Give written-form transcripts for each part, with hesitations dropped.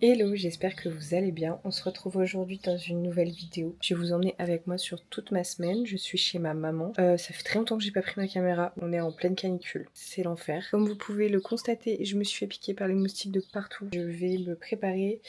Hello, j'espère que vous allez bien. On se retrouve aujourd'hui dans une nouvelle vidéo. Je vais vous emmener avec moi sur toute ma semaine. Je suis chez ma maman. Ça fait très longtemps que j'ai pas pris ma caméra. On est en pleine canicule. C'est l'enfer. Comme vous pouvez le constater, je me suis fait piquer par les moustiques de partout. Je vais me préparer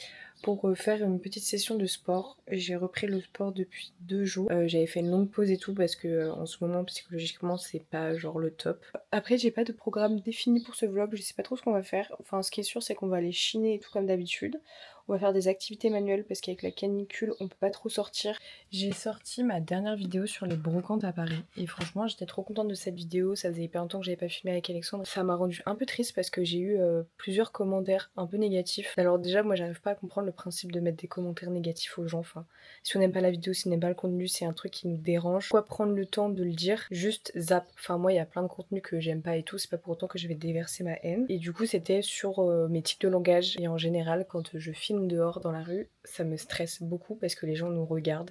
pour faire une petite session de sport. J'ai repris le sport depuis 2 jours. J'avais fait une longue pause et tout parce que en ce moment psychologiquement c'est pas genre le top. Après j'ai pas de programme défini pour ce vlog, je sais pas trop ce qu'on va faire. Enfin ce qui est sûr c'est qu'on va aller chiner et tout comme d'habitude. On va faire des activités manuelles parce qu'avec la canicule, on peut pas trop sortir. J'ai sorti ma dernière vidéo sur les brocantes à Paris et franchement, j'étais trop contente de cette vidéo. Ça faisait hyper longtemps que j'avais pas filmé avec Alexandre. Ça m'a rendu un peu triste parce que j'ai eu plusieurs commentaires un peu négatifs. Alors déjà, moi, j'arrive pas à comprendre le principe de mettre des commentaires négatifs aux gens. Enfin, si on n'aime pas la vidéo, si on n'aime pas le contenu, c'est un truc qui nous dérange. Pourquoi prendre le temps de le dire? Juste zap. Enfin, moi, il y a plein de contenus que j'aime pas et tout. C'est pas pour autant que je vais déverser ma haine. Et du coup, c'était sur mes tics de langage et en général, quand je filme dehors dans la rue, ça me stresse beaucoup parce que les gens nous regardent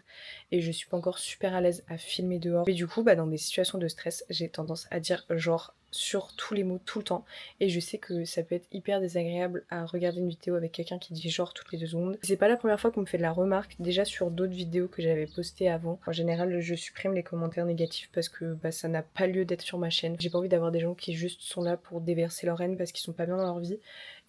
et je suis pas encore super à l'aise à filmer dehors. Mais du coup, dans des situations de stress, j'ai tendance à dire genre sur tous les mots tout le temps et je sais que ça peut être hyper désagréable à regarder une vidéo avec quelqu'un qui dit genre toutes les 2 secondes. C'est pas la première fois qu'on me fait de la remarque, déjà sur d'autres vidéos que j'avais postées avant. En général, je supprime les commentaires négatifs parce que ça n'a pas lieu d'être sur ma chaîne. J'ai pas envie d'avoir des gens qui juste sont là pour déverser leur haine parce qu'ils sont pas bien dans leur vie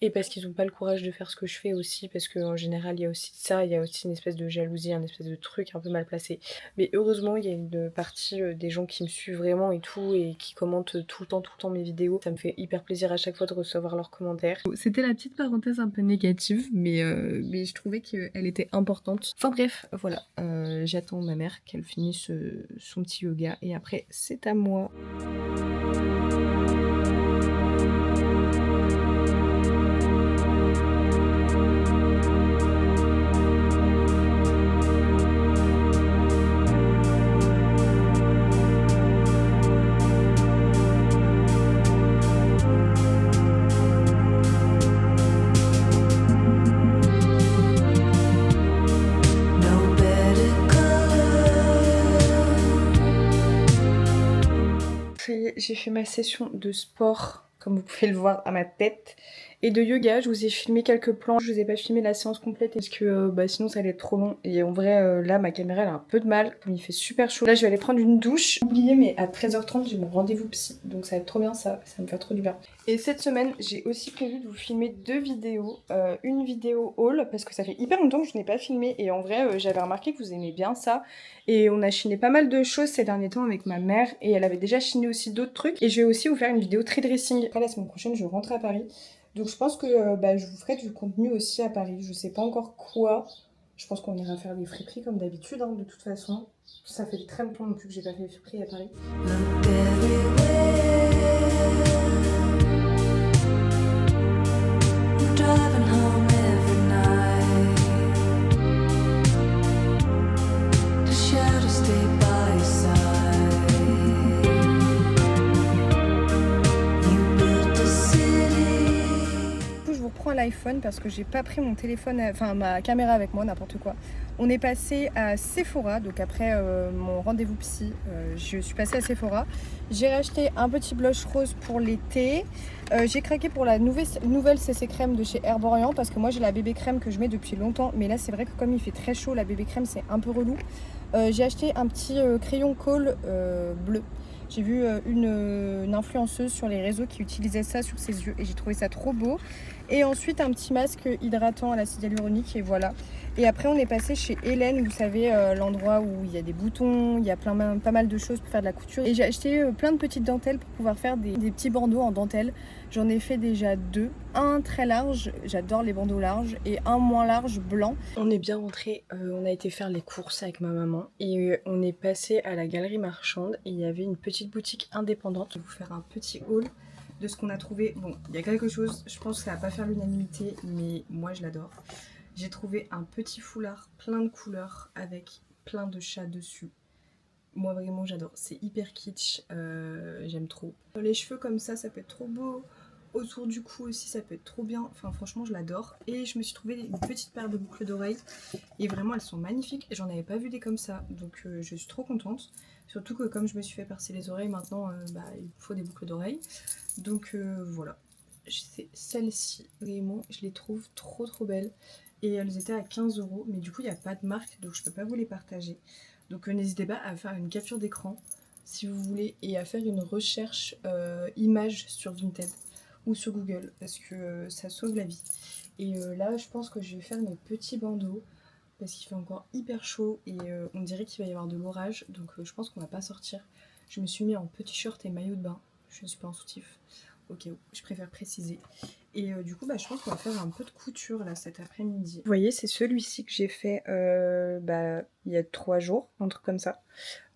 et parce qu'ils ont pas le courage de faire ce que je fais aussi, parce qu'en général il y a aussi ça, il y a aussi une espèce de jalousie, un espèce de truc un peu mal placé. Mais heureusement il y a une partie des gens qui me suivent vraiment et tout et qui commentent tout le temps mes vidéos. Ça me fait hyper plaisir à chaque fois de recevoir leurs commentaires. C'était la petite parenthèse un peu négative, mais je trouvais qu'elle était importante. Enfin bref, voilà, j'attends ma mère qu'elle finisse son petit yoga et après c'est à moi. Ça y est, j'ai fait ma session de sport, comme vous pouvez le voir à ma tête, et de yoga. Je vous ai filmé quelques plans, je vous ai pas filmé la séance complète parce que sinon ça allait être trop long. Et en vrai, là, ma caméra elle a un peu de mal, comme il fait super chaud. Là, je vais aller prendre une douche. Oublié, mais à 13h30, j'ai mon rendez-vous psy, donc ça va être trop bien, ça va me faire trop du bien. Et cette semaine, j'ai aussi prévu de vous filmer 2 vidéos. Une vidéo haul, parce que ça fait hyper longtemps que je n'ai pas filmé, et en vrai, j'avais remarqué que vous aimez bien ça. Et on a chiné pas mal de choses ces derniers temps avec ma mère, et elle avait déjà chiné aussi d'autres trucs. Et je vais aussi vous faire une vidéo tri dressing. Après, la semaine prochaine, je rentre à Paris. Donc je pense que je vous ferai du contenu aussi à Paris. Je sais pas encore quoi. Je pense qu'on ira faire des friperies comme d'habitude, hein, de toute façon. Ça fait très longtemps non plus que j'ai pas fait des friperies à Paris. L'iPhone parce que j'ai pas pris mon téléphone, enfin ma caméra avec moi, n'importe quoi. On est passé à Sephora, donc après mon rendez-vous psy, je suis passée à Sephora. J'ai racheté un petit blush rose pour l'été. J'ai craqué pour la nouvelle CC crème de chez Herborian parce que moi j'ai la bébé crème que je mets depuis longtemps, mais là c'est vrai que comme il fait très chaud, la bébé crème c'est un peu relou. J'ai acheté un petit crayon colle bleu. J'ai vu une influenceuse sur les réseaux qui utilisait ça sur ses yeux et j'ai trouvé ça trop beau. Et ensuite un petit masque hydratant à l'acide hyaluronique et voilà. Et après on est passé chez Hélène, vous savez, l'endroit où il y a des boutons, il y a pas mal de choses pour faire de la couture. Et j'ai acheté plein de petites dentelles pour pouvoir faire des petits bandeaux en dentelle. J'en ai fait déjà 2. Un très large, j'adore les bandeaux larges, et un moins large blanc. On est bien rentré, on a été faire les courses avec ma maman et on est passé à la galerie marchande et il y avait une petite boutique indépendante. Je vais vous faire un petit haul de ce qu'on a trouvé. Bon, il y a quelque chose, je pense que ça va pas faire l'unanimité, mais moi je l'adore. J'ai trouvé un petit foulard plein de couleurs avec plein de chats dessus. Moi vraiment j'adore, c'est hyper kitsch, j'aime trop. Les cheveux comme ça peut être trop beau. Autour du cou aussi ça peut être trop bien, enfin franchement je l'adore. Et je me suis trouvé une petite paire de boucles d'oreilles et vraiment elles sont magnifiques, j'en avais pas vu des comme ça, donc je suis trop contente. Surtout que comme je me suis fait percer les oreilles maintenant, il faut des boucles d'oreilles. Donc voilà. c'est celles-ci. Vraiment, je les trouve trop belles. Et elles étaient à 15 €. Mais du coup, il n'y a pas de marque, donc je peux pas vous les partager. Donc n'hésitez pas à faire une capture d'écran si vous voulez et à faire une recherche image sur Vinted ou sur Google parce que ça sauve la vie. Et là, je pense que je vais faire mes petits bandeaux parce qu'il fait encore hyper chaud et on dirait qu'il va y avoir de l'orage. Donc je pense qu'on va pas sortir. Je me suis mis en petit short et maillot de bain. Je ne suis pas en soutif. Ok, je préfère préciser. Et du coup, je pense qu'on va faire un peu de couture là cet après-midi. Vous voyez, c'est celui-ci que j'ai fait il y a 3 jours, un truc comme ça.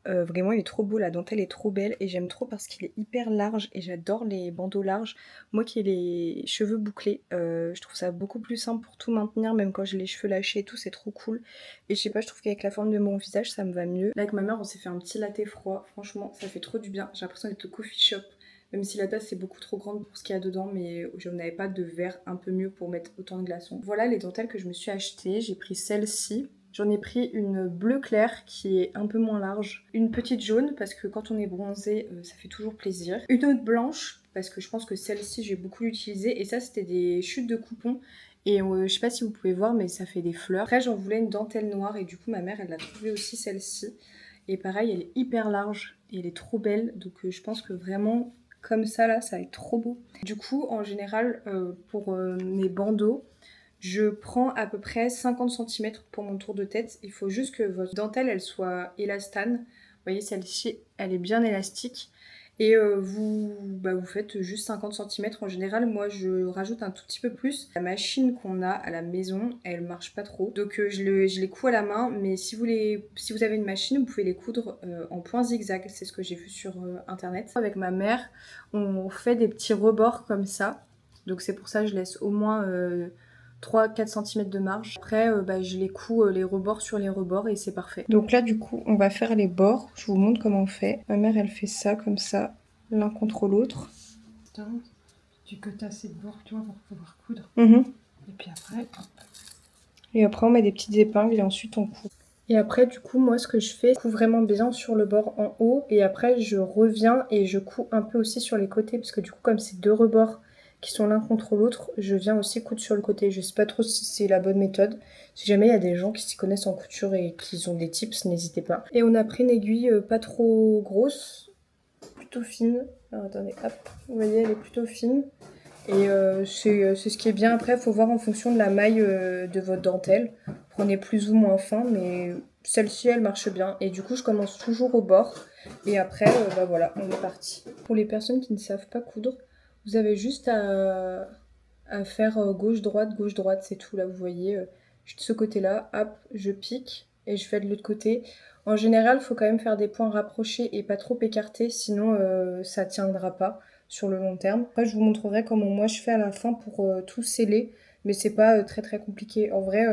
Vraiment, il est trop beau, la dentelle est trop belle et j'aime trop parce qu'il est hyper large et j'adore les bandeaux larges. Moi qui ai les cheveux bouclés, je trouve ça beaucoup plus simple pour tout maintenir, même quand j'ai les cheveux lâchés et tout, c'est trop cool. Et je sais pas, je trouve qu'avec la forme de mon visage, ça me va mieux. Là, avec ma mère, on s'est fait un petit latte froid. Franchement, ça fait trop du bien. J'ai l'impression d'être au coffee shop. Même si la tasse est beaucoup trop grande pour ce qu'il y a dedans, mais je n'avais pas de verre un peu mieux pour mettre autant de glaçons. Voilà les dentelles que je me suis achetées. J'ai pris celle-ci. J'en ai pris une bleu clair qui est un peu moins large. Une petite jaune parce que quand on est bronzé, ça fait toujours plaisir. Une autre blanche parce que je pense que celle-ci, j'ai beaucoup utilisé. Et ça, c'était des chutes de coupons. Et je sais pas si vous pouvez voir, mais ça fait des fleurs. Après, j'en voulais une dentelle noire et du coup, ma mère, elle a trouvé aussi celle-ci. Et pareil, elle est hyper large et elle est trop belle. Donc je pense que vraiment, comme ça, là, ça va être trop beau. Du coup, en général, pour mes bandeaux, je prends à peu près 50 cm pour mon tour de tête. Il faut juste que votre dentelle, elle soit élastane. Vous voyez, celle-ci, elle est bien élastique. Et vous faites juste 50 cm. En général, moi, je rajoute un tout petit peu plus. La machine qu'on a à la maison, elle marche pas trop. Donc, je les couds à la main. Mais si vous avez une machine, vous pouvez les coudre en points zigzag. C'est ce que j'ai vu sur Internet. Avec ma mère, on fait des petits rebords comme ça. Donc, c'est pour ça que je laisse au moins 3-4 cm de marge. Après, je les couds les rebords sur les rebords et c'est parfait. Donc là, du coup, on va faire les bords. Je vous montre comment on fait. Ma mère, elle fait ça, comme ça, l'un contre l'autre. Tu que tu as assez de bords, tu vois, pour pouvoir coudre. Et puis après, Et après, on met des petites épingles et ensuite on coud. Et après, du coup, moi, ce que je fais, je couds vraiment bien sur le bord en haut. Et après, je reviens et je couds un peu aussi sur les côtés. Parce que du coup, comme c'est deux rebords qui sont l'un contre l'autre, je viens aussi coudre sur le côté. Je sais pas trop si c'est la bonne méthode. Si jamais il y a des gens qui s'y connaissent en couture et qui ont des tips, n'hésitez pas. Et on a pris une aiguille pas trop grosse, plutôt fine. Alors attendez, hop, vous voyez, elle est plutôt fine. Et c'est ce qui est bien. Après, il faut voir en fonction de la maille de votre dentelle. Prenez plus ou moins fin, mais celle-ci, elle marche bien. Et du coup, je commence toujours au bord. Et après, voilà, on est parti. Pour les personnes qui ne savent pas coudre, vous avez juste à faire gauche-droite, c'est tout. Là, vous voyez, de ce côté-là, hop, je pique et je fais de l'autre côté. En général, il faut quand même faire des points rapprochés et pas trop écartés, sinon ça tiendra pas sur le long terme. Après, je vous montrerai comment moi je fais à la fin pour tout sceller, mais c'est pas très compliqué. En vrai,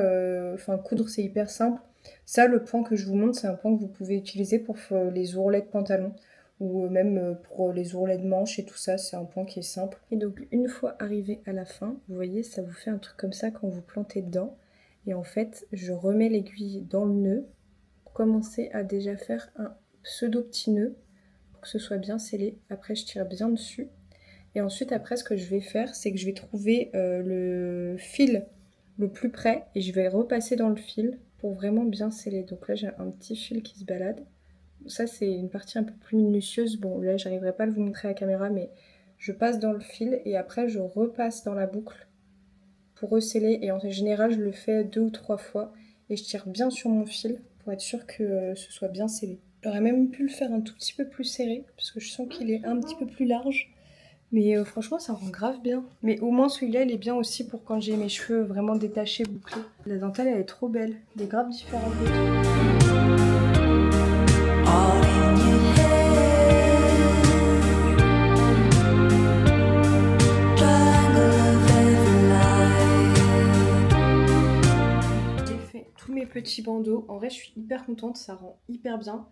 coudre c'est hyper simple. Ça, le point que je vous montre, c'est un point que vous pouvez utiliser pour les ourlets de pantalon ou même pour les ourlets de manches et tout ça, c'est un point qui est simple. Et donc une fois arrivé à la fin, vous voyez, ça vous fait un truc comme ça quand vous plantez dedans. Et en fait, je remets l'aiguille dans le nœud pour commencer à déjà faire un pseudo petit nœud pour que ce soit bien scellé. Après, je tire bien dessus. Et ensuite, après, ce que je vais faire, c'est que je vais trouver le fil le plus près et je vais repasser dans le fil pour vraiment bien sceller. Donc là, j'ai un petit fil qui se balade. Ça, c'est une partie un peu plus minutieuse. Bon, là, j'arriverai pas à vous montrer à la caméra, mais je passe dans le fil et après, je repasse dans la boucle pour resceller. Et en général, je le fais 2 ou 3 fois et je tire bien sur mon fil pour être sûr que ce soit bien scellé. J'aurais même pu le faire un tout petit peu plus serré parce que je sens qu'il est un petit peu plus large. Mais franchement, ça rend grave bien. Mais au moins, celui-là, il est bien aussi pour quand j'ai mes cheveux vraiment détachés, bouclés. La dentelle, elle est trop belle. Elle est grave différente des autres. J'ai fait tous mes petits bandeaux. En vrai, je suis hyper contente. Ça rend hyper bien.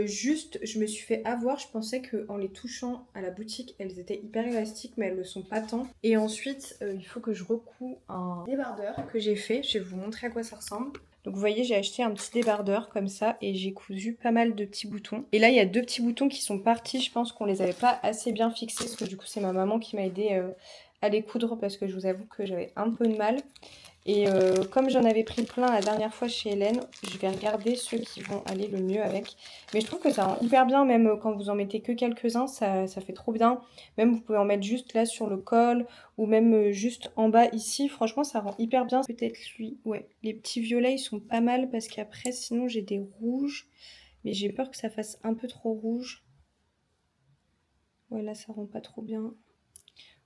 Juste, je me suis fait avoir, je pensais qu'en les touchant à la boutique, elles étaient hyper élastiques, mais elles le sont pas tant. Et ensuite, il faut que je recoue un débardeur que j'ai fait. Je vais vous montrer à quoi ça ressemble. Donc vous voyez, j'ai acheté un petit débardeur comme ça et j'ai cousu pas mal de petits boutons. Et là, il y a 2 petits boutons qui sont partis. Je pense qu'on les avait pas assez bien fixés parce que du coup, c'est ma maman qui m'a aidé à les coudre parce que je vous avoue que j'avais un peu de mal. Et comme j'en avais pris plein la dernière fois chez Hélène, je vais regarder ceux qui vont aller le mieux avec. Mais je trouve que ça rend hyper bien, même quand vous en mettez que quelques-uns, ça fait trop bien. Même vous pouvez en mettre juste là sur le col, ou même juste en bas ici. Franchement, ça rend hyper bien. Peut-être lui, ouais. Les petits violets, ils sont pas mal, parce qu'après, sinon, j'ai des rouges. Mais j'ai peur que ça fasse un peu trop rouge. Ouais, là, ça rend pas trop bien.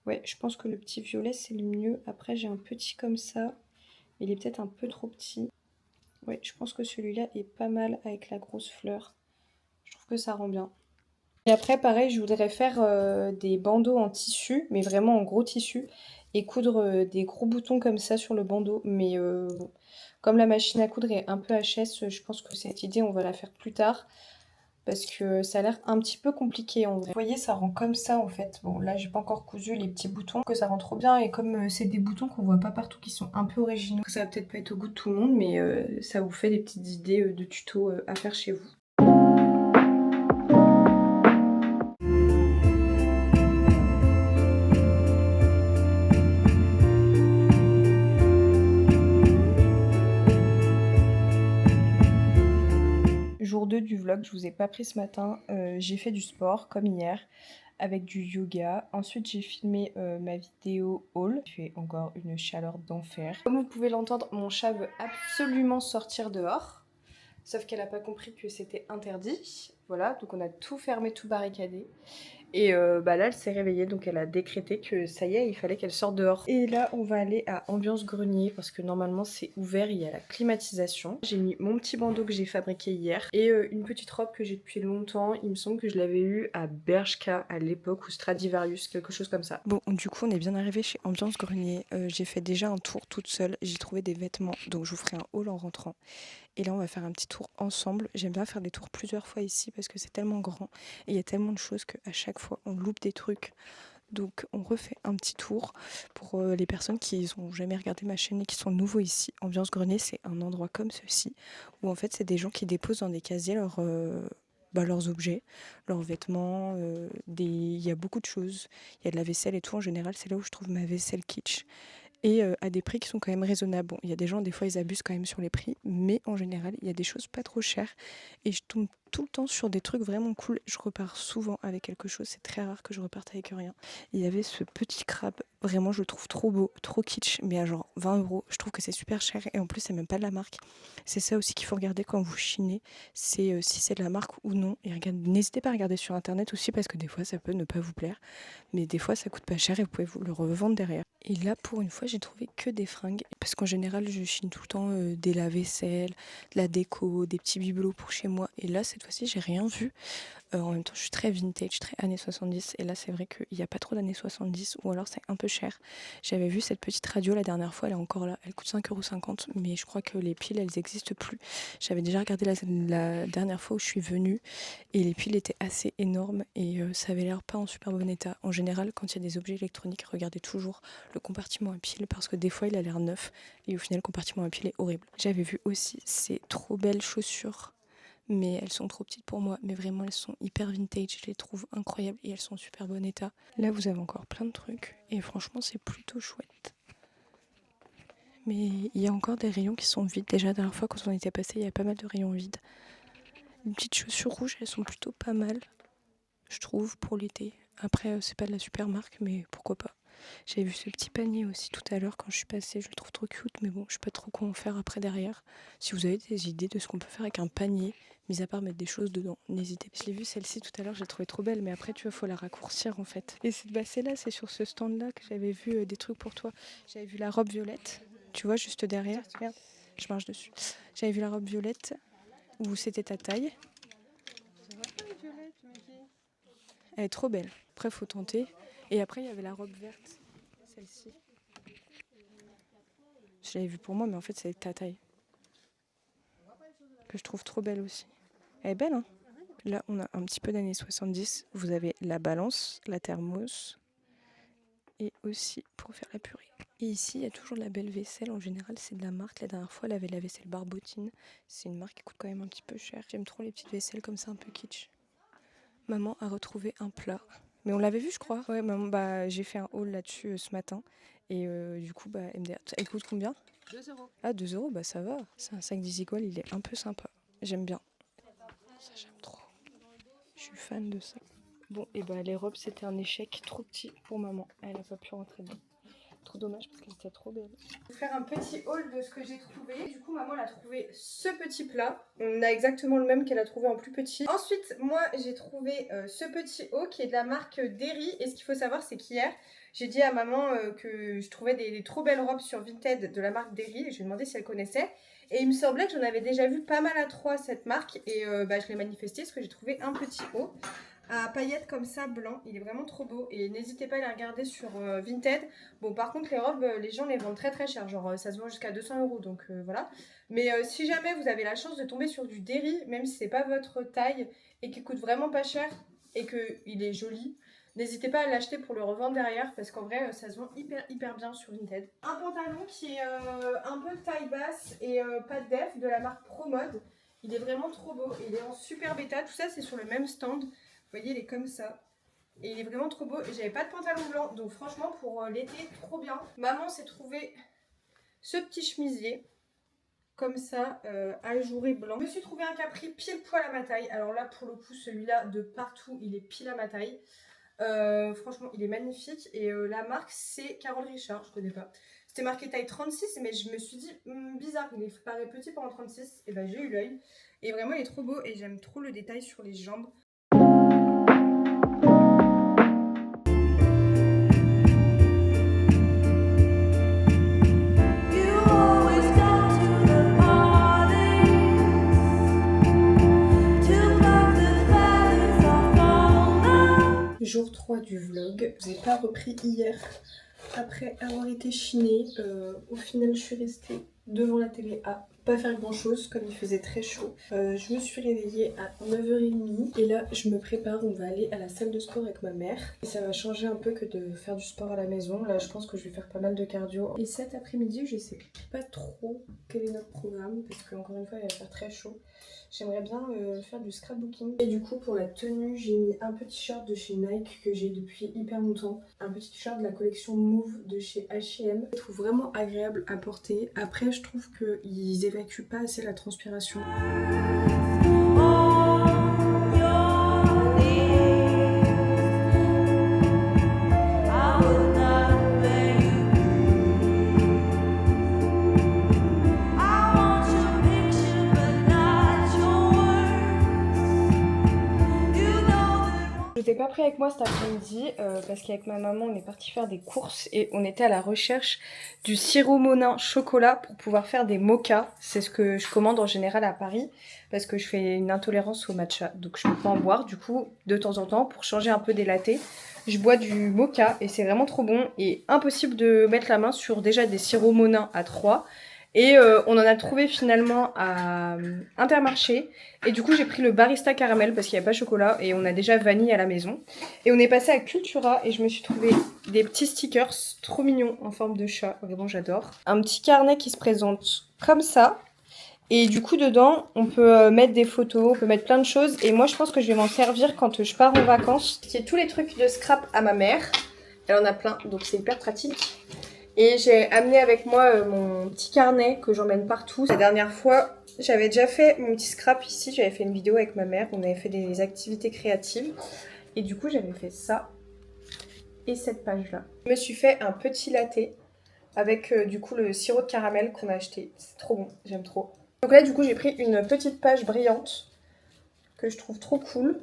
Ouais, je pense que le petit violet, c'est le mieux. Après, j'ai un petit comme ça. Il est peut-être un peu trop petit. Ouais, je pense que celui-là est pas mal avec la grosse fleur. Je trouve que ça rend bien. Et après, pareil, je voudrais faire des bandeaux en tissu, mais vraiment en gros tissu, et coudre des gros boutons comme ça sur le bandeau. Mais bon, comme la machine à coudre est un peu HS, je pense que cette idée, on va la faire plus tard. Parce que ça a l'air un petit peu compliqué en vrai. Vous voyez, ça rend comme ça en fait. Bon, là, j'ai pas encore cousu les petits boutons, que ça rend trop bien. Et comme c'est des boutons qu'on voit pas partout, qui sont un peu originaux, ça va peut-être pas être au goût de tout le monde, mais ça vous fait des petites idées de tutos à faire chez vous. Jour 2 du vlog, je vous ai pas pris ce matin. J'ai fait du sport comme hier avec du yoga. Ensuite, j'ai filmé ma vidéo haul. Il fait encore une chaleur d'enfer. Comme vous pouvez l'entendre, mon chat veut absolument sortir dehors. Sauf qu'elle n'a pas compris que c'était interdit. Voilà, donc on a tout fermé, tout barricadé. Et bah là, elle s'est réveillée, donc elle a décrété que ça y est, il fallait qu'elle sorte dehors. Et là, on va aller à Ambiance Grenier, parce que normalement, c'est ouvert, il y a la climatisation. J'ai mis mon petit bandeau que j'ai fabriqué hier, et une petite robe que j'ai depuis longtemps. Il me semble que je l'avais eue à Bershka à l'époque, ou Stradivarius, quelque chose comme ça. Bon, du coup, on est bien arrivé chez Ambiance Grenier. J'ai fait déjà un tour toute seule, j'ai trouvé des vêtements, donc je vous ferai un haul en rentrant. Et là, on va faire un petit tour ensemble. J'aime bien faire des tours plusieurs fois ici parce que c'est tellement grand et il y a tellement de choses qu'à chaque fois, on loupe des trucs. Donc, on refait un petit tour pour les personnes qui n'ont jamais regardé ma chaîne et qui sont nouveaux ici. Ambiance Grenier, c'est un endroit comme ceci où en fait, c'est des gens qui déposent dans des casiers leurs objets, leurs vêtements. Il y a beaucoup de choses. Il y a de la vaisselle et tout. En général, c'est là où je trouve ma vaisselle kitsch. Et à des prix qui sont quand même raisonnables. Bon, il y a des gens, des fois, ils abusent quand même sur les prix, mais en général, il y a des choses pas trop chères. Et je tombe tout le temps sur des trucs vraiment cool. Je repars souvent avec quelque chose, c'est très rare que je reparte avec rien. Il y avait ce petit crabe, vraiment, je le trouve trop beau, trop kitsch, mais à genre 20 €. Je trouve que c'est super cher et en plus, c'est même pas de la marque. C'est ça aussi qu'il faut regarder quand vous chinez, c'est si c'est de la marque ou non. Et n'hésitez pas à regarder sur internet aussi parce que des fois, ça peut ne pas vous plaire. Mais des fois, ça coûte pas cher et vous pouvez vous le revendre derrière. Et là, pour une fois, j'ai trouvé que des fringues. Parce qu'en général, je chine tout le temps des lave-vaisselle, de la déco, des petits bibelots pour chez moi. Et là, cette fois-ci, j'ai rien vu. En même temps, je suis très vintage, très années 70. Et là, c'est vrai qu'il n'y a pas trop d'années 70, ou alors c'est un peu cher. J'avais vu cette petite radio la dernière fois, elle est encore là. Elle coûte 5,50 €, mais je crois que les piles, elles n'existent plus. J'avais déjà regardé la dernière fois où je suis venue, et les piles étaient assez énormes, et ça avait l'air pas en super bon état. En général, quand il y a des objets électroniques, regardez toujours le compartiment à piles, parce que des fois, il a l'air neuf, et au final, le compartiment à piles est horrible. J'avais vu aussi ces trop belles chaussures, mais elles sont trop petites pour moi. Mais vraiment, elles sont hyper vintage, je les trouve incroyables et elles sont en super bon état. Là, vous avez encore plein de trucs et franchement, c'est plutôt chouette. Mais il y a encore des rayons qui sont vides. Déjà, la dernière fois, quand on était passé, il y a pas mal de rayons vides. Les petites chaussures rouges, elles sont plutôt pas mal, je trouve, pour l'été. Après, c'est pas de la super marque, mais pourquoi pas. J'avais vu ce petit panier aussi tout à l'heure quand je suis passée, je le trouve trop cute, mais bon, je sais pas trop quoi en faire après derrière. Si vous avez des idées de ce qu'on peut faire avec un panier, mis à part mettre des choses dedans, n'hésitez pas. Je l'ai vue celle-ci tout à l'heure, je l'ai trouvée trop belle, mais après tu vois, faut la raccourcir en fait. Et c'est là, c'est sur ce stand-là que j'avais vu des trucs pour toi. J'avais vu la robe violette, tu vois, juste derrière. Regarde, je marche dessus. J'avais vu la robe violette où c'était ta taille. Elle est trop belle. Après, faut tenter. Et après, il y avait la robe verte, celle-ci. Je l'avais vue pour moi, mais en fait, c'est ta taille. Que je trouve trop belle aussi. Elle est belle, hein? Là, on a un petit peu d'années 70. Vous avez la balance, la thermos et aussi pour faire la purée. Et ici, il y a toujours de la belle vaisselle. En général, c'est de la marque. La dernière fois, elle avait la vaisselle Barbotine. C'est une marque qui coûte quand même un petit peu cher. J'aime trop les petites vaisselles comme ça, un peu kitsch. Maman a retrouvé un plat Mais on l'avait vu, je crois. Ouais, maman, bah, j'ai fait un haul là-dessus ce matin. Et du coup, bah, MDR. Elle coûte combien? 2 €. Ah, 2 euros, bah ça va. C'est un sac Desigual, il est un peu sympa. J'aime bien. Ça, j'aime trop. Je suis fan de ça. Bon, et bah, les robes, c'était un échec trop petit pour maman. Elle a pas pu rentrer dedans. Trop dommage parce qu'elle était trop belle. Je vais faire un petit haul de ce que j'ai trouvé. Du coup, maman elle a trouvé ce petit plat. On a exactement le même qu'elle a trouvé en plus petit. Ensuite, moi j'ai trouvé ce petit haut qui est de la marque Derry. Et ce qu'il faut savoir, c'est qu'hier, j'ai dit à maman que je trouvais des trop belles robes sur Vinted de la marque Derry. Et je lui ai demandé si elle connaissait. Et il me semblait que j'en avais déjà vu pas mal à 3 cette marque. Et bah, je l'ai manifesté parce que j'ai trouvé un petit haut à paillettes comme ça blanc, il est vraiment trop beau et n'hésitez pas à les regarder sur Vinted. Bon par contre les robes, les gens les vendent très très cher, genre ça se vend jusqu'à 200 € donc voilà. Mais si jamais vous avez la chance de tomber sur du Derry, même si c'est pas votre taille et qu'il coûte vraiment pas cher et qu'il est joli, n'hésitez pas à l'acheter pour le revendre derrière parce qu'en vrai ça se vend hyper bien sur Vinted. Un pantalon qui est un peu taille basse et pas de def de la marque ProMode. Il est vraiment trop beau et il est en super bêta, tout ça c'est sur le même stand. Vous voyez, il est comme ça. Et il est vraiment trop beau. Et j'avais pas de pantalon blanc. Donc franchement, pour l'été, trop bien. Maman s'est trouvé ce petit chemisier. Comme ça, ajouré blanc. Je me suis trouvé un capri pile poil à ma taille. Alors là, pour le coup, celui-là, de partout, il est pile à ma taille. Franchement, il est magnifique. Et la marque, c'est Carole Richard. Je connais pas. C'était marqué taille 36, mais je me suis dit, bizarre, il paraît petit pour un 36. Et ben j'ai eu l'œil. Et vraiment, il est trop beau. Et j'aime trop le détail sur les jambes. Jour 3 du vlog, je n'ai pas repris hier après avoir été chinée. Au final je suis restée devant la télé à pas faire grand chose comme il faisait très chaud. Je me suis réveillée à 9h30 et là je me prépare, on va aller à la salle de sport avec ma mère. Et ça va changer un peu que de faire du sport à la maison. Là je pense que je vais faire pas mal de cardio. Et cet après-midi je sais pas trop quel est notre programme parce qu'encore une fois il va faire très chaud. J'aimerais bien faire du scrapbooking. Et du coup pour la tenue j'ai mis un petit shirt de chez Nike que j'ai depuis hyper longtemps. Un petit shirt de la collection Move de chez H&M. Je trouve vraiment agréable à porter. Après je trouve qu'ils évacuent pas assez la transpiration. Je n'étais pas pris avec moi cet après-midi parce qu'avec ma maman on est parti faire des courses et on était à la recherche du sirop Monin chocolat pour pouvoir faire des mochas. C'est ce que je commande en général à Paris parce que je fais une intolérance au matcha donc je peux pas en boire. Du coup de temps en temps pour changer un peu des lattés je bois du mocha et c'est vraiment trop bon et impossible de mettre la main sur déjà des sirops Monin à 3. Et on en a trouvé finalement à Intermarché. Et du coup j'ai pris le barista caramel parce qu'il n'y a pas chocolat. Et on a déjà vanille à la maison. Et on est passé à Cultura et je me suis trouvé des petits stickers trop mignons en forme de chat. Vraiment j'adore. Un petit carnet qui se présente comme ça. Et du coup dedans on peut mettre des photos, on peut mettre plein de choses. Et moi je pense que je vais m'en servir quand je pars en vacances. C'est tous les trucs de scrap à ma mère. Elle en a plein donc c'est hyper pratique. Et j'ai amené avec moi mon petit carnet que j'emmène partout. La dernière fois, j'avais déjà fait mon petit scrap ici. J'avais fait une vidéo avec ma mère. On avait fait des activités créatives. Et du coup, j'avais fait ça et cette page-là. Je me suis fait un petit latte avec du coup le sirop de caramel qu'on a acheté. C'est trop bon, j'aime trop. Donc là, du coup, j'ai pris une petite page brillante que je trouve trop cool.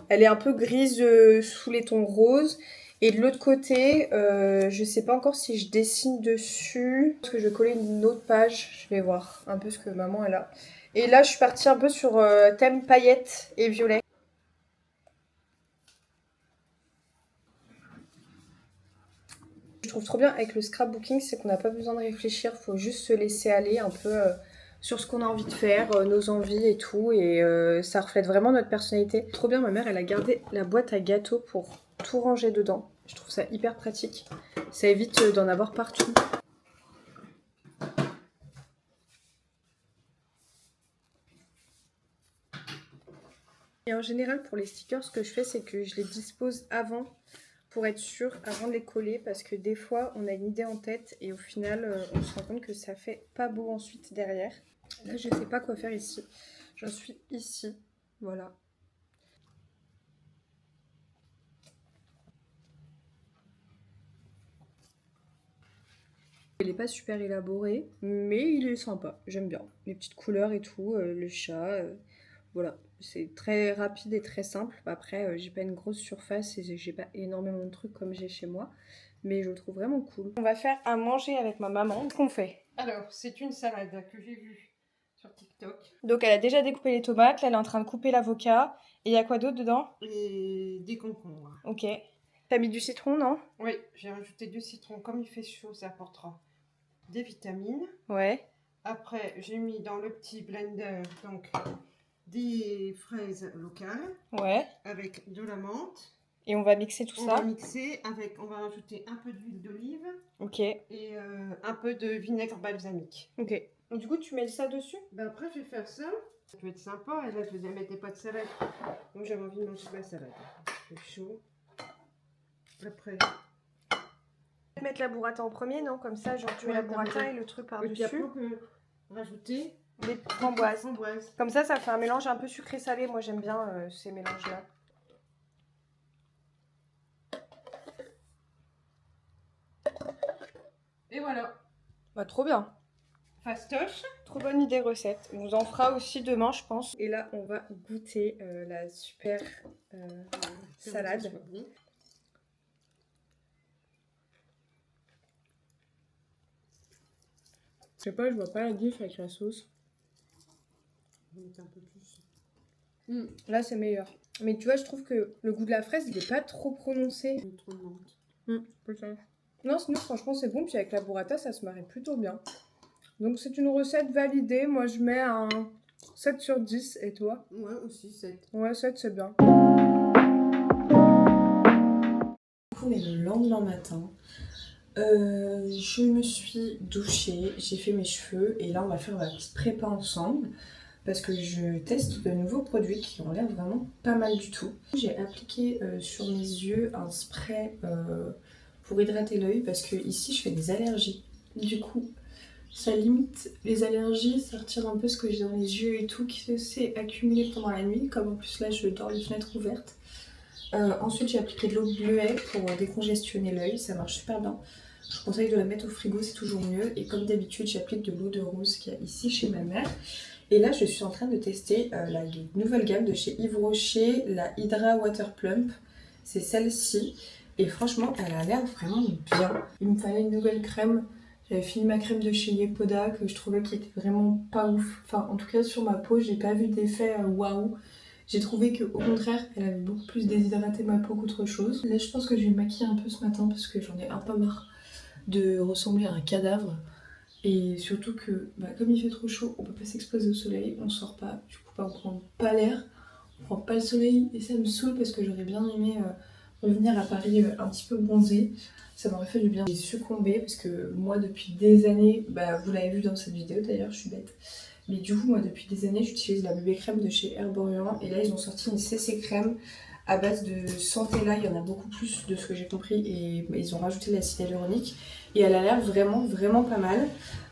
Elle est un peu grise sous les tons roses. Et de l'autre côté, je sais pas encore si je dessine dessus. Parce que je vais coller une autre page. Je vais voir un peu ce que maman elle a. Et là, je suis partie un peu sur thème paillettes et violet. Je trouve trop bien avec le scrapbooking, c'est qu'on n'a pas besoin de réfléchir. Faut juste se laisser aller un peu sur ce qu'on a envie de faire, nos envies et tout. Et ça reflète vraiment notre personnalité. Trop bien, ma mère, elle a gardé la boîte à gâteaux pour tout ranger dedans. Je trouve ça hyper pratique. Ça évite d'en avoir partout. Et en général, pour les stickers, ce que je fais, c'est que je les dispose avant pour être sûr avant de les coller parce que des fois on a une idée en tête et au final on se rend compte que ça fait pas beau ensuite derrière. Là je sais pas quoi faire ici. J'en suis ici. Voilà. Il est pas super élaboré, mais il est sympa. J'aime bien. Les petites couleurs et tout, le chat. Voilà. C'est très rapide et très simple. Après, j'ai pas une grosse surface et j'ai pas énormément de trucs comme j'ai chez moi. Mais je le trouve vraiment cool. On va faire à manger avec ma maman. Qu'est-ce qu'on fait? Alors, c'est une salade que j'ai vue sur TikTok. Donc elle a déjà découpé les tomates. Là, elle est en train de couper l'avocat. Et il y a quoi d'autre dedans? Et des concombres. Ok. T'as mis du citron, non? Oui, j'ai rajouté du citron. Comme il fait chaud, ça apportera des vitamines. Ouais. Après, j'ai mis dans le petit blender donc des fraises locales. Ouais. Avec de la menthe. Et on va mixer tout ça. On va mixer avec, on va rajouter un peu d'huile d'olive. Ok. Et un peu de vinaigre balsamique. Ok. Donc, du coup, tu mets ça dessus? Ben après, je vais faire ça. Ça peut être sympa. Et là, je vais mettre des pâtes de salade. Donc, j'avais envie de manger de la salade. C'est chaud. Après. Mettre la burrata en premier, non? Comme ça, genre tu mets la burrata et le truc par-dessus. Et puis après, on peut rajouter des framboises. Comme ça fait un mélange un peu sucré-salé. Moi, j'aime bien ces mélanges-là. Et voilà. Bah, trop bien. Fastoche. Trop bonne idée recette. On vous en fera aussi demain, je pense. Et là, on va goûter la super salade. Je sais pas, je vois pas la diff avec la sauce. On va mettre un peu plus. Là, c'est meilleur. Mais tu vois, je trouve que le goût de la fraise, il est pas trop prononcé. Il est trop de menthe. Peut-être. Non, sinon, franchement, c'est bon. Puis avec la burrata, ça se marie plutôt bien. Donc, c'est une recette validée. Moi, je mets un 7 sur 10. Et toi? Ouais, aussi 7. Ouais, 7, c'est bien. On est le lendemain matin. Je me suis douchée, j'ai fait mes cheveux et là on va faire la petite prépa ensemble parce que je teste de nouveaux produits qui ont l'air vraiment pas mal du tout. J'ai appliqué sur mes yeux un spray pour hydrater l'œil parce que ici je fais des allergies. Du coup ça limite les allergies, ça retire un peu ce que j'ai dans les yeux et tout qui s'est accumulé pendant la nuit, comme en plus là je dors les fenêtres ouvertes. Ensuite j'ai appliqué de l'eau bleuet pour décongestionner l'œil, ça marche super bien. Je conseille de la mettre au frigo, c'est toujours mieux. Et comme d'habitude, j'applique de l'eau de rose qu'il y a ici chez ma mère. Et là, je suis en train de tester la nouvelle gamme de chez Yves Rocher, la Hydra Water Plump. C'est celle-ci. Et franchement, elle a l'air vraiment bien. Il me fallait une nouvelle crème. J'avais fini ma crème de chez Yepoda que je trouvais qui était vraiment pas ouf. Enfin, en tout cas, sur ma peau, j'ai pas vu d'effet waouh. J'ai trouvé qu'au contraire, elle avait beaucoup plus déshydraté ma peau qu'autre chose. Là, je pense que je vais me maquiller un peu ce matin parce que j'en ai un peu marre de ressembler à un cadavre. Et surtout que, comme il fait trop chaud, on peut pas s'exposer au soleil, on sort pas, du coup, on prend pas l'air, on prend pas le soleil, et ça me saoule parce que j'aurais bien aimé revenir à Paris un petit peu bronzée. Ça m'aurait fait du bien. J'ai succombé parce que moi, depuis des années, vous l'avez vu dans cette vidéo d'ailleurs, je suis bête. Mais du coup, moi, depuis des années, j'utilise la bébé crème de chez Herborian. Et là, ils ont sorti une CC crème à base de Centella. Il y en a beaucoup plus de ce que j'ai compris. Et ils ont rajouté de l'acide hyaluronique. Et elle a l'air vraiment, vraiment pas mal.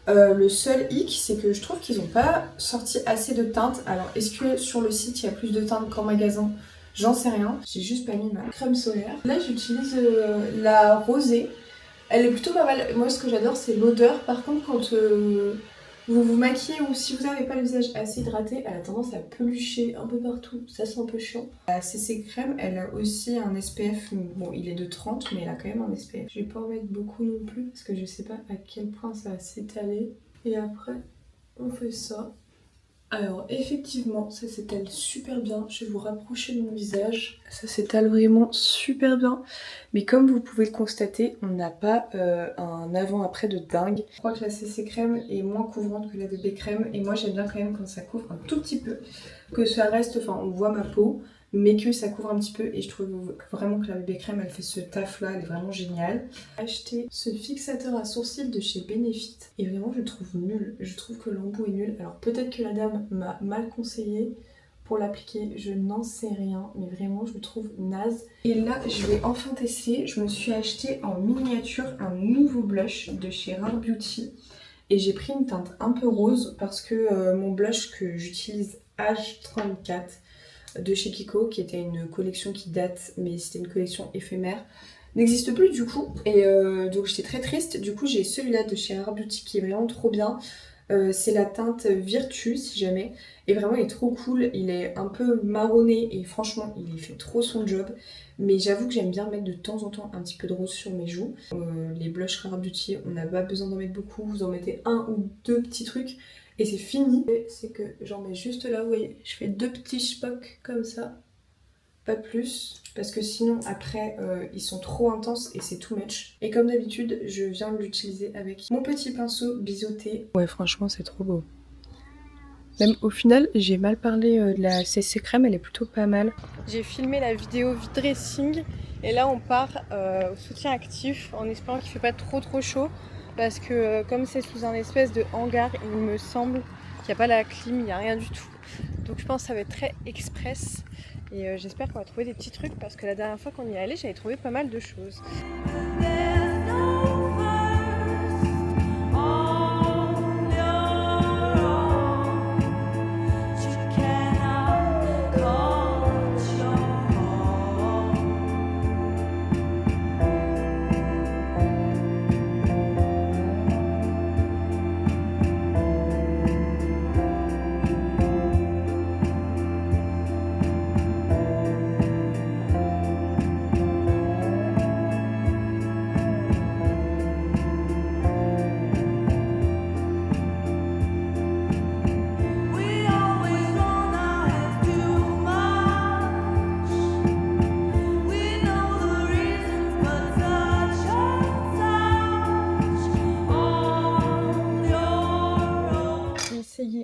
Le seul hic, c'est que je trouve qu'ils n'ont pas sorti assez de teintes. Alors, est-ce que sur le site, il y a plus de teintes qu'en magasin? J'en sais rien. J'ai juste pas mis ma crème solaire. Là, j'utilise la rosée. Elle est plutôt pas mal. Moi, ce que j'adore, c'est l'odeur. Par contre, quand vous vous maquillez ou si vous n'avez pas le visage assez hydraté, elle a tendance à pelucher un peu partout. Ça, c'est un peu chiant. La CC crème, elle a aussi un SPF. Bon, il est de 30, mais elle a quand même un SPF. Je vais pas en mettre beaucoup non plus parce que je sais pas à quel point ça va s'étaler. Et après, on fait ça. Alors effectivement, ça s'étale super bien. Je vais vous rapprocher de mon visage. Ça s'étale vraiment super bien. Mais comme vous pouvez le constater, on n'a pas un avant-après de dingue. Je crois que la CC crème est moins couvrante que la BB crème. Et moi j'aime bien quand même quand ça couvre un tout petit peu. Que ça reste, enfin on voit ma peau, mais que ça couvre un petit peu. Et je trouve vraiment que la BB crème elle fait ce taf là, elle est vraiment géniale. J'ai acheté ce fixateur à sourcils de chez Benefit. Et vraiment je le trouve nul. Je trouve que l'embout est nul. Alors peut-être que la dame m'a mal conseillé. pour l'appliquer, je n'en sais rien, mais vraiment je le trouve naze. Et là je vais enfin tester, je me suis acheté en miniature un nouveau blush de chez Rare Beauty. Et j'ai pris une teinte un peu rose parce que mon blush que j'utilise H34 de chez Kiko, qui était une collection qui date, mais c'était une collection éphémère, n'existe plus du coup. Et donc j'étais très triste. Du coup j'ai celui-là de chez Rare Beauty qui est vraiment trop bien. C'est la teinte Virtue si jamais. Et vraiment il est trop cool. Il est un peu marronné et franchement il fait trop son job. Mais j'avoue que j'aime bien mettre de temps en temps un petit peu de rose sur mes joues. Les blushs Rare Beauty, on n'a pas besoin d'en mettre beaucoup. Vous en mettez un ou deux petits trucs et c'est fini. C'est que j'en mets juste là, vous voyez, je fais deux petits spocks comme ça. Pas plus, parce que sinon après ils sont trop intenses et c'est too much. Et comme d'habitude, je viens de l'utiliser avec mon petit pinceau biseauté. Ouais, franchement, c'est trop beau. Même au final, j'ai mal parlé de la CC crème, elle est plutôt pas mal. J'ai filmé la vidéo vide dressing et là on part au soutien actif en espérant qu'il fait pas trop chaud parce que comme c'est sous un espèce de hangar, il me semble qu'il n'y a pas la clim, il n'y a rien du tout. Donc je pense que ça va être très express et j'espère qu'on va trouver des petits trucs parce que la dernière fois qu'on y est allé, j'avais trouvé pas mal de choses.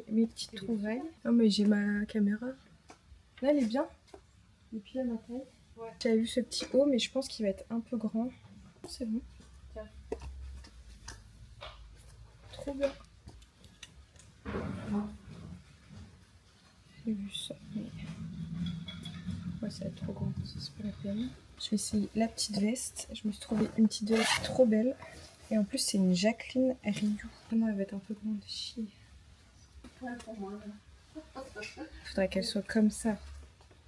Mes petites trouvailles. Non mais j'ai ma caméra. Là elle est bien. Et puis là ma taille. Ouais. J'avais vu ce petit haut mais je pense qu'il va être un peu grand. C'est bon. Tiens. Trop bien. J'ai vu ça mais... Ouais ça va être trop grand. Ça c'est pas la peine. Je vais essayer la petite veste. Je me suis trouvé une petite veste trop belle. Et en plus c'est une Jacqueline Rioux. Non elle va être un peu grande. Chier. Pour moi. Faudrait qu'elle soit comme ça,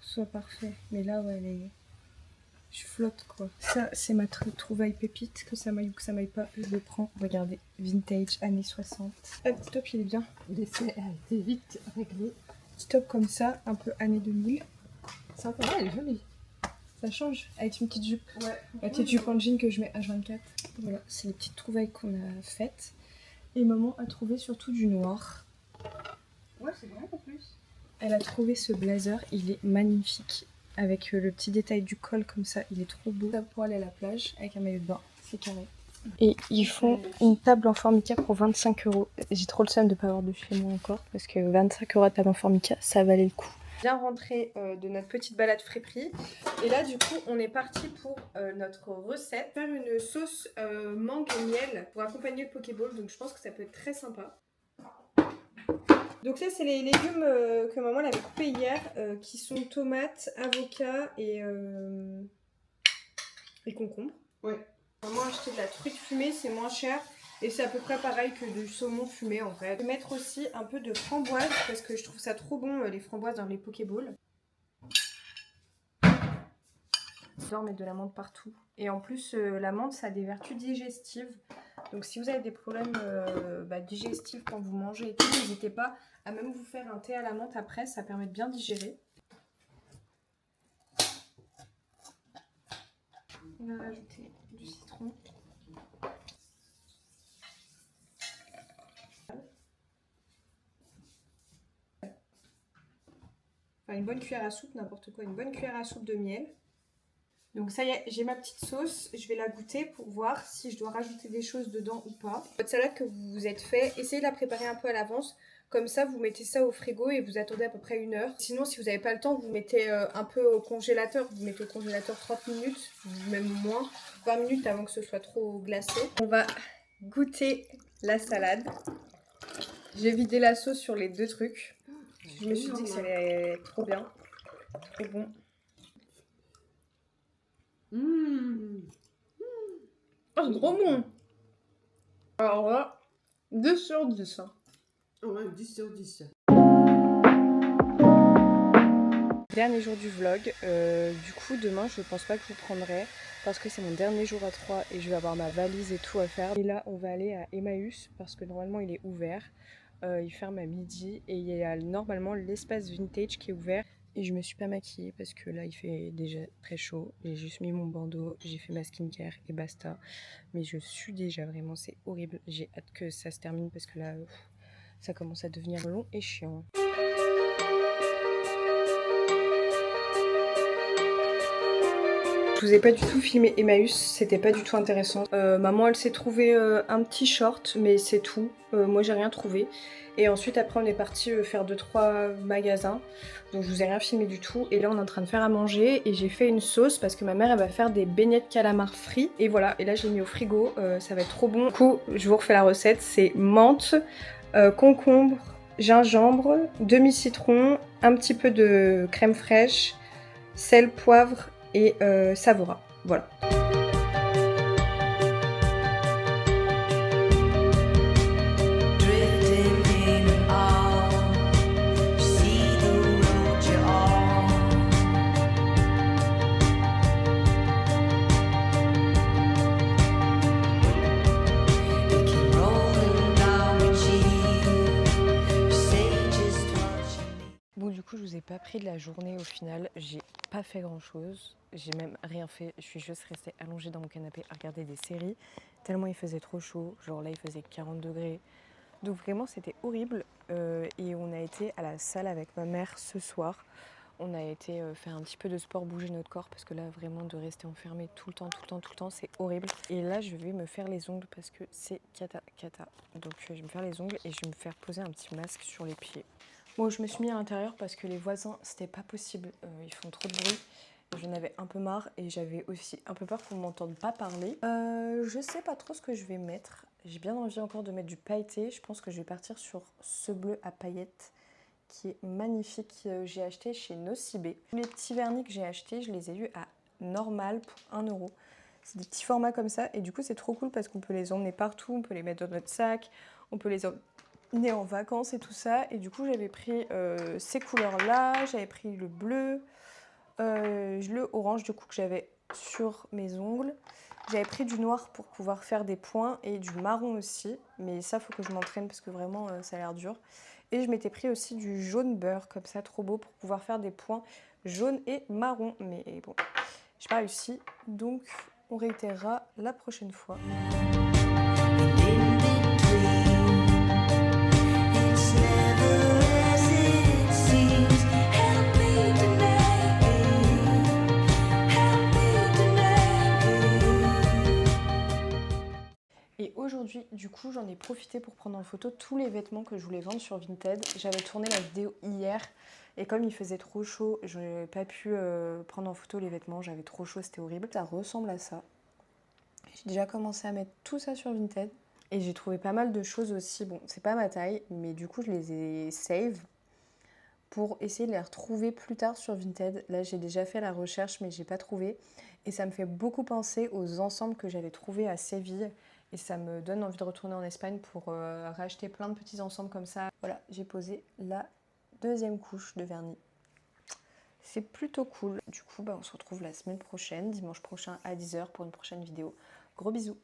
soit parfait. Mais là, ouais, elle est... je flotte quoi. Ça, c'est ma trouvaille pépite. Que ça m'aille ou que ça m'aille pas, je le prends. Regardez, vintage années 60. Ah, petit top, il est bien. L'essai a été vite réglé. Petit top comme ça, un peu années 2000. Sympa, elle est jolie. Ça change avec une petite jupe. Ouais. La petite jupe en jean que je mets H24. Voilà, c'est les petites trouvailles qu'on a faites. Et maman a trouvé surtout du noir. Ouais, c'est vrai en plus. Elle a trouvé ce blazer, il est magnifique. Avec le petit détail du col comme ça, il est trop beau. Ça pour aller à la plage avec un maillot de bain, c'est carré. Et ils font une table en formica pour 25 €. J'ai trop le seum de pas avoir de chez moi encore parce que 25 € de table en formica, ça valait le coup. Bien rentré de notre petite balade friperie. Et là du coup on est parti pour notre recette. Faire une sauce mangue et miel pour accompagner le Pokéball. Donc je pense que ça peut être très sympa. Donc ça c'est les légumes que maman avait coupés hier, qui sont tomates, avocats et concombre. Ouais. Maman a acheté de la truite fumée, c'est moins cher et c'est à peu près pareil que du saumon fumé en fait. Je vais mettre aussi un peu de framboise parce que je trouve ça trop bon les framboises dans les Pokéballs. J'adore mettre de la menthe partout. Et en plus la menthe ça a des vertus digestives. Donc si vous avez des problèmes digestifs quand vous mangez et tout, n'hésitez pas à même vous faire un thé à la menthe après, ça permet de bien digérer. On va rajouter du citron. Enfin une bonne cuillère à soupe, n'importe quoi, une bonne cuillère à soupe de miel. Donc ça y est, j'ai ma petite sauce, je vais la goûter pour voir si je dois rajouter des choses dedans ou pas. Votre salade que vous vous êtes fait, essayez de la préparer un peu à l'avance. Comme ça, vous mettez ça au frigo et vous attendez à peu près 1 heure. Sinon, si vous n'avez pas le temps, vous mettez un peu au congélateur. Vous mettez au congélateur 30 minutes, même moins, 20 minutes avant que ce soit trop glacé. On va goûter la salade. J'ai vidé la sauce sur les deux trucs. Je me suis dit que ça allait être trop bien. Trop bon. Oh, c'est trop bon. Alors là, 2 sur 10. Hein. Ouais, 10 sur 10. Dernier jour du vlog. Du coup, demain, je pense pas que je vous prendrai parce que c'est mon dernier jour à 3 et je vais avoir ma valise et tout à faire. Et là, on va aller à Emmaüs parce que normalement, il est ouvert. Il ferme à midi et il y a normalement l'espace vintage qui est ouvert. Et je me suis pas maquillée parce que là, il fait déjà très chaud. J'ai juste mis mon bandeau, j'ai fait ma skincare et basta. Mais je suis déjà vraiment, c'est horrible. J'ai hâte que ça se termine parce que là, ça commence à devenir long et chiant. Je vous ai pas du tout filmé Emmaüs, c'était pas du tout intéressant. Maman elle s'est trouvé un petit short, mais c'est tout. Moi j'ai rien trouvé. Et ensuite après on est parti faire 2-3 magasins. Donc je vous ai rien filmé du tout. Et là on est en train de faire à manger et j'ai fait une sauce parce que ma mère elle va faire des beignets de calamar frits. Et voilà, et là j'ai mis au frigo, ça va être trop bon. Du coup je vous refais la recette, c'est menthe, concombre, gingembre, demi-citron, un petit peu de crème fraîche, sel, poivre et Savora. Voilà. Bon du coup je vous ai pas pris de la journée au final, j'ai pas fait grand chose, j'ai même rien fait, je suis juste restée allongée dans mon canapé à regarder des séries, tellement il faisait trop chaud, genre là il faisait 40 degrés, donc vraiment c'était horrible et on a été à la salle avec ma mère ce soir, on a été faire un petit peu de sport, bouger notre corps parce que là vraiment de rester enfermé tout le temps c'est horrible. Et là je vais me faire les ongles parce que c'est cata. Donc je vais me faire les ongles et je vais me faire poser un petit masque sur les pieds. Bon je me suis mis à l'intérieur parce que les voisins c'était pas possible, ils font trop de bruit. J'en avais un peu marre et j'avais aussi un peu peur qu'on m'entende pas parler. Je sais pas trop ce que je vais mettre. J'ai bien envie encore de mettre du pailleté. Je pense que je vais partir sur ce bleu à paillettes qui est magnifique. J'ai acheté chez Nocibé. Les petits vernis que j'ai achetés, je les ai eus à Normal pour 1 €. C'est des petits formats comme ça et du coup c'est trop cool parce qu'on peut les emmener partout, on peut les mettre dans notre sac, on peut les emmener en vacances et tout ça. Et du coup j'avais pris ces couleurs-là, j'avais pris le bleu, le orange du coup que j'avais sur mes ongles. J'avais pris du noir pour pouvoir faire des points et du marron aussi, mais ça faut que je m'entraîne parce que vraiment ça a l'air dur. Et je m'étais pris aussi du jaune beurre comme ça, trop beau, pour pouvoir faire des points jaunes et marron. Mais bon, j'ai pas réussi, donc on réitérera la prochaine fois. Et aujourd'hui, du coup, j'en ai profité pour prendre en photo tous les vêtements que je voulais vendre sur Vinted. J'avais tourné la vidéo hier et comme il faisait trop chaud, je n'ai pas pu prendre en photo les vêtements. J'avais trop chaud, c'était horrible. Ça ressemble à ça. J'ai déjà commencé à mettre tout ça sur Vinted et j'ai trouvé pas mal de choses aussi. Bon, c'est pas ma taille, mais du coup, je les ai save pour essayer de les retrouver plus tard sur Vinted. Là, j'ai déjà fait la recherche, mais j'ai pas trouvé. Et ça me fait beaucoup penser aux ensembles que j'avais trouvés à Séville. Et ça me donne envie de retourner en Espagne pour racheter plein de petits ensembles comme ça. Voilà, j'ai posé la 2e couche de vernis. C'est plutôt cool. Du coup, on se retrouve la semaine prochaine, dimanche prochain à 10 h pour une prochaine vidéo. Gros bisous!